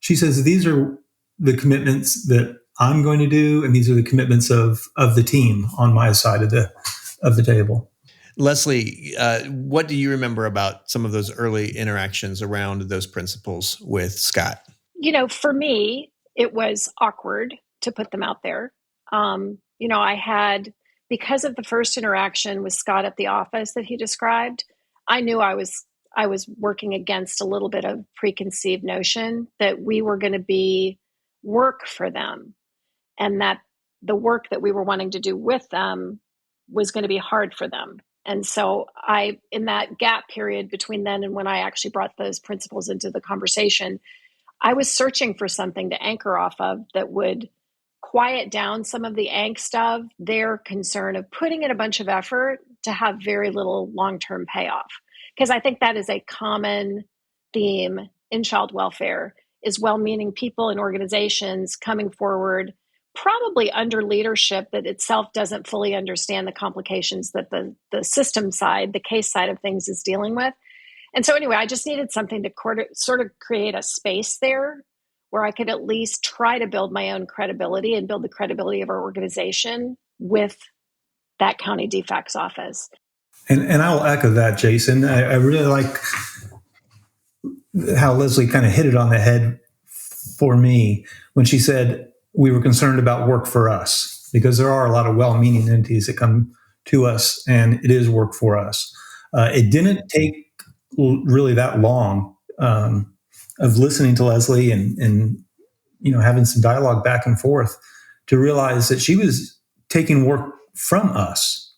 She says, these are the commitments that I'm going to do, and these are the commitments of the team on my side of the table. Leslie, what do you remember about some of those early interactions around those principles with Scott? For me, it was awkward to put them out there. I had, because of the first interaction with Scott at the office that he described, I knew I was working against a little bit of preconceived notion that we were going to be work for them, and that the work that we were wanting to do with them was going to be hard for them. And so in that gap period between then and when I actually brought those principles into the conversation, I was searching for something to anchor off of that would quiet down some of the angst of their concern of putting in a bunch of effort to have very little long-term payoff. Because I think that is a common theme in child welfare, is well-meaning people and organizations coming forward, probably under leadership that itself doesn't fully understand the complications that the system side, the case side of things is dealing with. And so anyway, I just needed something to sort of create a space there where I could at least try to build my own credibility and build the credibility of our organization with that county DFACS office. And I will echo that, Jason. I really like how Leslie kind of hit it on the head for me when she said we were concerned about work for us, because there are a lot of well-meaning entities that come to us, and it is work for us. It didn't take really that long of listening to Leslie and having some dialogue back and forth to realize that she was taking work from us.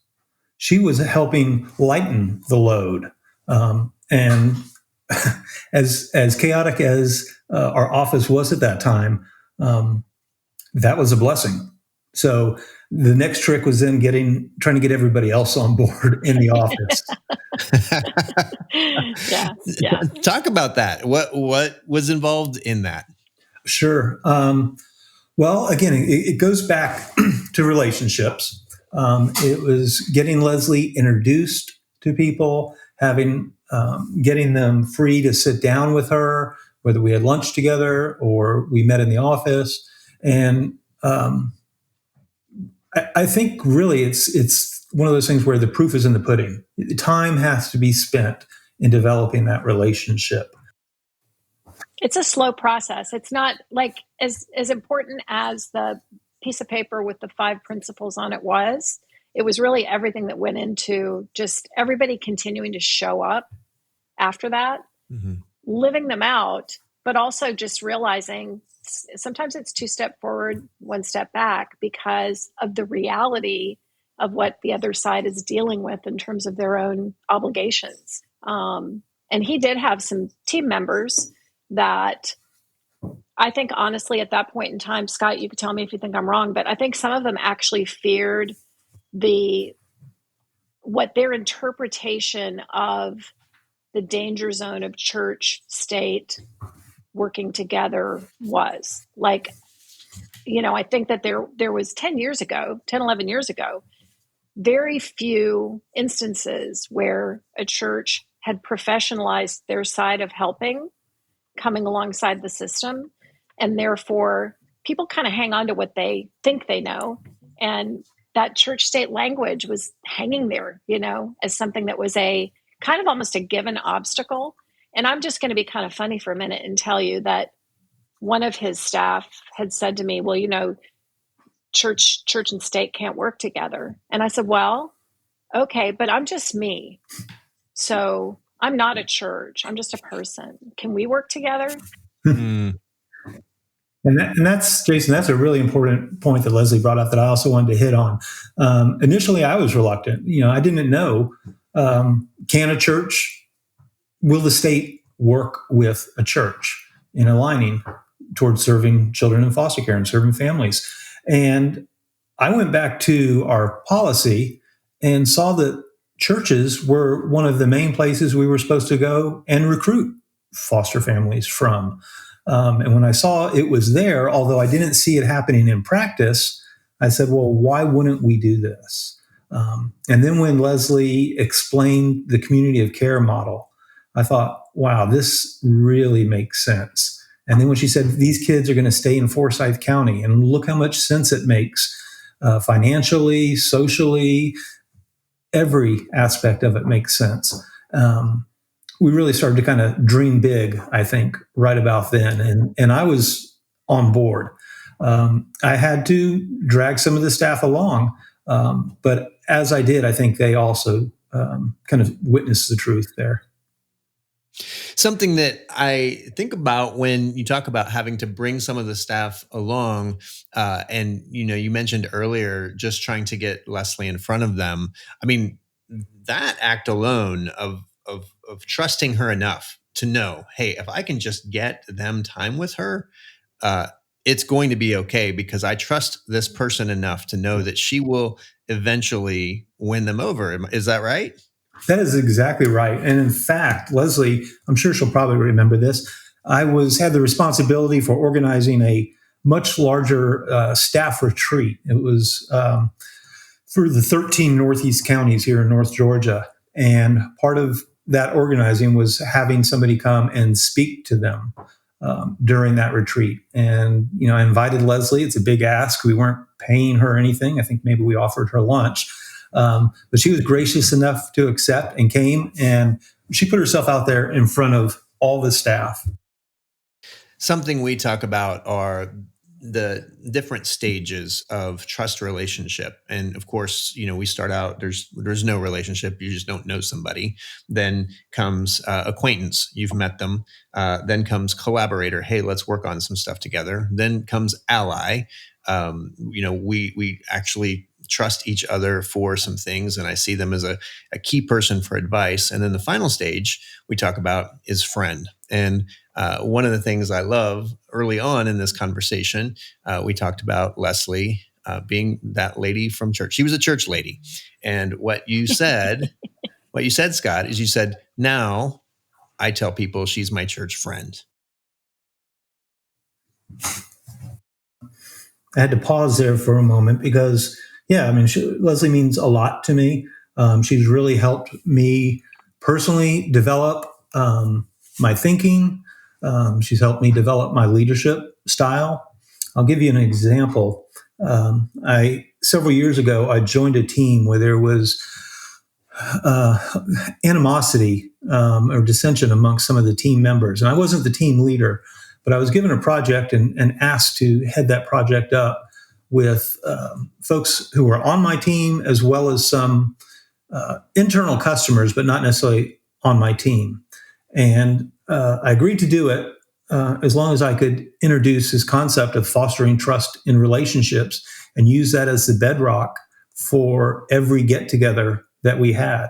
She was helping lighten the load. And as chaotic as our office was at that time, that was a blessing. So the next trick was then trying to get everybody else on board in the office. Yeah. Talk about that. What was involved in that? Sure. Well, again, it goes back to relationships. It was getting Leslie introduced to people, getting them free to sit down with her, whether we had lunch together or we met in the office. And I think really it's one of those things where the proof is in the pudding. Time has to be spent in developing that relationship. It's a slow process. It's not like as important as the piece of paper with the 5 principles on it was. It was really everything that went into just everybody continuing to show up after that, living them out, but also just realizing sometimes it's 2 steps forward, 1 step back because of the reality of what the other side is dealing with in terms of their own obligations. And he did have some team members that I think, honestly, at that point in time, Scott, you could tell me if you think I'm wrong, but I think some of them actually feared what their interpretation of the danger zone of church, state working together was. Like, I think that there was 10, 11 years ago, very few instances where a church had professionalized their side of helping, coming alongside the system. And therefore, people kind of hang on to what they think they know. And that church state language was hanging there, as something that was a kind of almost a given obstacle. And I'm just going to be kind of funny for a minute and tell you that one of his staff had said to me, well, church and state can't work together. And I said, well, okay, but I'm just me. So I'm not a church. I'm just a person. Can we work together? And that's, Jason, that's a really important point that Leslie brought up that I also wanted to hit on. Initially, I was reluctant. I didn't know, can a church, will the state work with a church in aligning towards serving children in foster care and serving families? And I went back to our policy and saw that churches were one of the main places we were supposed to go and recruit foster families from. And when I saw it was there, although I didn't see it happening in practice, I said, well, why wouldn't we do this? And then when Leslie explained the community of care model, I thought, wow, this really makes sense. And then when she said, these kids are going to stay in Forsyth County, and look how much sense it makes financially, socially, every aspect of it makes sense. We really started to kind of dream big, I think, right about then. And I was on board. I had to drag some of the staff along. But as I did, I think they also kind of witnessed the truth there. Something that I think about when you talk about having to bring some of the staff along, and you mentioned earlier just trying to get Leslie in front of them. I mean, that act alone of trusting her enough to know, hey, if I can just get them time with her, it's going to be okay because I trust this person enough to know that she will eventually win them over. Is that right? That is exactly right. And in fact, Leslie, I'm sure she'll probably remember this. I had the responsibility for organizing a much larger staff retreat. It was for the 13 Northeast counties here in North Georgia. And part of that organizing was having somebody come and speak to them during that retreat. And, I invited Leslie. It's a big ask. We weren't paying her anything. I think maybe we offered her lunch. But she was gracious enough to accept and came, and she put herself out there in front of all the staff. Something we talk about are the different stages of trust relationship. And of course, we start out, there's no relationship. You just don't know somebody. Then comes acquaintance. You've met them. Then comes collaborator. Hey, let's work on some stuff together. Then comes ally. We actually trust each other for some things, and I see them as a key person for advice. And then the final stage we talk about is friend. And one of the things I love early on in this conversation, we talked about Leslie being that lady from church. She was a church lady. And what you said, Scott, is you said, now I tell people she's my church friend. I had to pause there for a moment because, Leslie means a lot to me. She's really helped me personally develop my thinking. She's helped me develop my leadership style. I'll give you an example. Several years ago, I joined a team where there was animosity or dissension amongst some of the team members. And I wasn't the team leader, but I was given a project and asked to head that project up with folks who were on my team, as well as some internal customers, but not necessarily on my team. And I agreed to do it as long as I could introduce this concept of fostering trust in relationships and use that as the bedrock for every get-together that we had.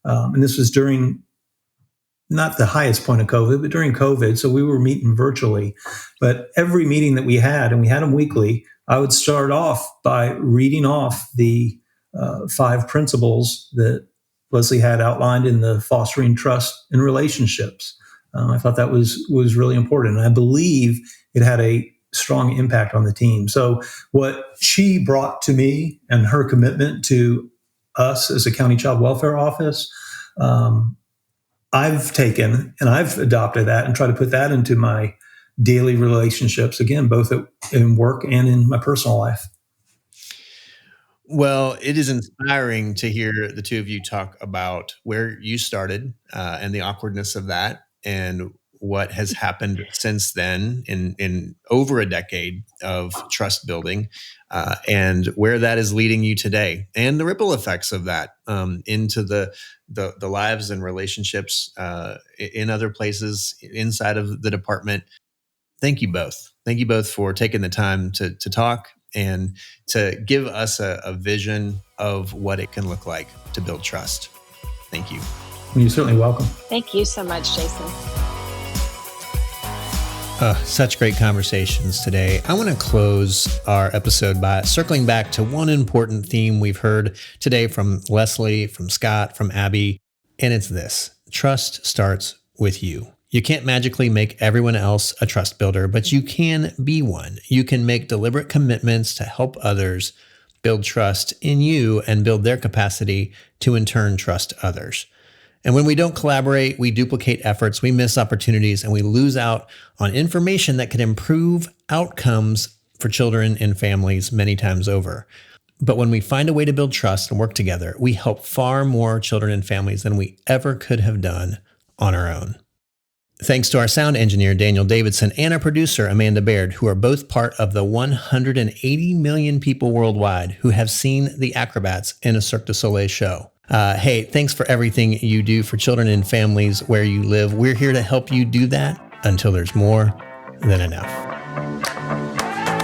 And this was during not the highest point of COVID, but during COVID. So we were meeting virtually. But every meeting that we had, and we had them weekly, I would start off by reading off the 5 principles that Leslie had outlined in the Fostering Trust in Relationships. I thought that was really important. And I believe it had a strong impact on the team. So what she brought to me and her commitment to us as a county child welfare office, I've taken and I've adopted that and try to put that into my daily relationships, again, both in work and in my personal life. Well, it is inspiring to hear the two of you talk about where you started and the awkwardness of that, and what has happened since then in over a decade of trust building, and where that is leading you today, and the ripple effects of that into the lives and relationships in other places inside of the department. Thank you both. Thank you both for taking the time to talk and to give us a vision of what it can look like to build trust. Thank you. You're certainly welcome. Thank you so much, Jason. Such great conversations today. I want to close our episode by circling back to one important theme we've heard today from Leslie, from Scott, from Abby, and it's this: trust starts with you. You can't magically make everyone else a trust builder, but you can be one. You can make deliberate commitments to help others build trust in you and build their capacity to in turn trust others. And when we don't collaborate, we duplicate efforts, we miss opportunities, and we lose out on information that can improve outcomes for children and families many times over. But when we find a way to build trust and work together, we help far more children and families than we ever could have done on our own. Thanks to our sound engineer, Daniel Davidson, and our producer, Amanda Baird, who are both part of the 180 million people worldwide who have seen the acrobats in a Cirque du Soleil show. Hey, thanks for everything you do for children and families where you live. We're here to help you do that until there's more than enough.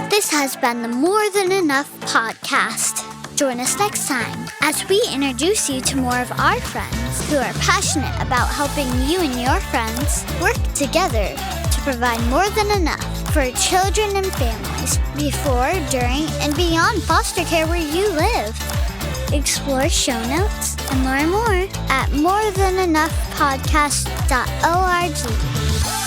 This has been the More Than Enough podcast. Join us next time as we introduce you to more of our friends who are passionate about helping you and your friends work together to provide more than enough for children and families before, during, and beyond foster care where you live. Explore show notes and learn more at morethanenoughpodcast.org.